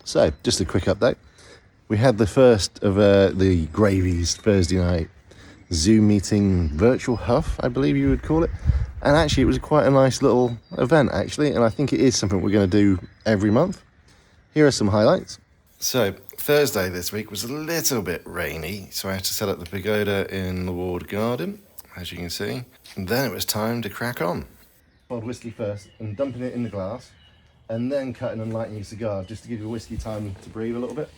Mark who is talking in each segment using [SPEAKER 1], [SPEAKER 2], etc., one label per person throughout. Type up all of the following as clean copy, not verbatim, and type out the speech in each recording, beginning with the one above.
[SPEAKER 1] So, just a quick update. We had the first of the Gravies Thursday night Zoom meeting virtual huff, I believe you would call it. And actually, it was quite a nice little event, actually. And I think it is something we're going to do every month. Here are some highlights. So, Thursday this week was a little bit rainy, so I had to set up the pagoda in the walled garden, as you can see. And then it was time to crack on. Boiled whiskey first, and dumping it in the glass, and then cutting and lighting your cigar, just to give your whiskey time to breathe a little bit.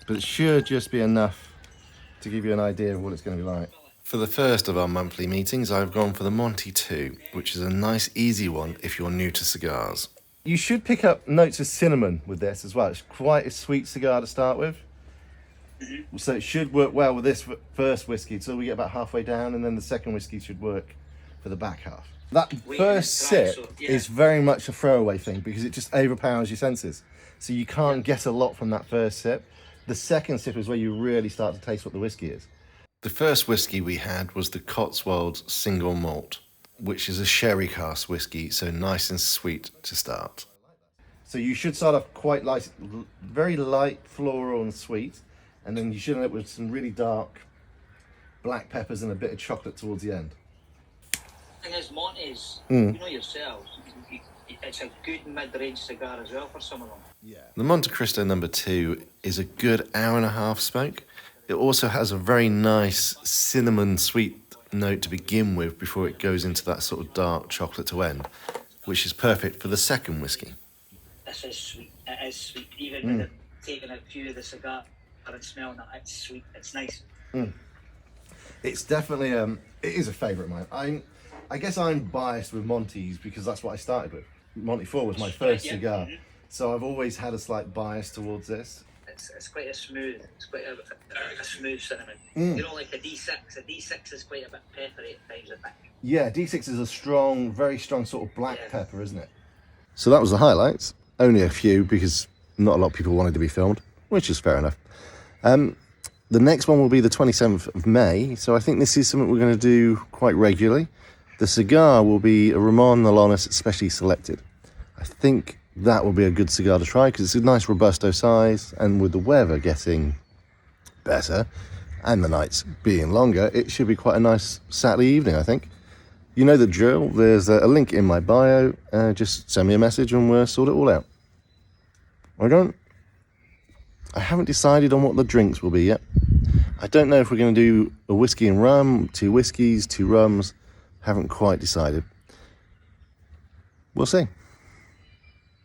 [SPEAKER 1] But it should just be enough to give you an idea of what it's going to be like. For the first of our monthly meetings, I've gone for the Monte 2, which is a nice, easy one if you're new to cigars. You should pick up notes of cinnamon with this as well. It's quite a sweet cigar to start with. So it should work well with this first whiskey until we get about halfway down, and then the second whiskey should work for the back half. That first sip is very much a throwaway thing because it just overpowers your senses. So you can't get a lot from that first sip. The second sip is where you really start to taste what the whiskey is. The first whiskey we had was the Cotswolds single malt, which is a sherry cask whiskey, so nice and sweet to start. So you should start off quite light, very light floral and sweet, and then you should end up with some really dark black peppers and a bit of chocolate towards the end.
[SPEAKER 2] And as Montes, you know yourselves, it's a good mid-range cigar as well for some of them.
[SPEAKER 1] Yeah. The Montecristo No.2 is a good hour and a half smoke. It also has a very nice cinnamon sweet note to begin with before it goes into that sort of dark chocolate to end, which is perfect for the second whiskey.
[SPEAKER 2] This is sweet. It is sweet. Even with taking a few of the cigar and smelling it, it's sweet. It's nice.
[SPEAKER 1] It's definitely it is a favourite of mine. I guess I'm biased with Montes because that's what I started with. Monte 4 was my first cigar, so I've always had a slight bias towards this.
[SPEAKER 2] It's quite a smooth. It's quite a smooth cinnamon. You know, like a D6. A D6 is quite a bit peppery at times, I think. Yeah, D6 is a strong, very strong sort of black pepper, isn't it? So that was the highlights. Only a few because not a lot of people wanted to be filmed, which is fair enough. The next one will be the 27th of May, so I think this is something we're going to do quite regularly. The cigar will be a Ramon Alonis Specially Selected. I think that will be a good cigar to try because it's a nice Robusto size, and with the weather getting better and the nights being longer, it should be quite a nice Saturday evening, I think. You know the drill. There's a link in my bio. Just send me a message and we'll sort it all out. I haven't decided on what the drinks will be yet. I don't know if we're going to do a whiskey and rum, 2 whiskeys, 2 rums. Haven't quite decided. We'll see.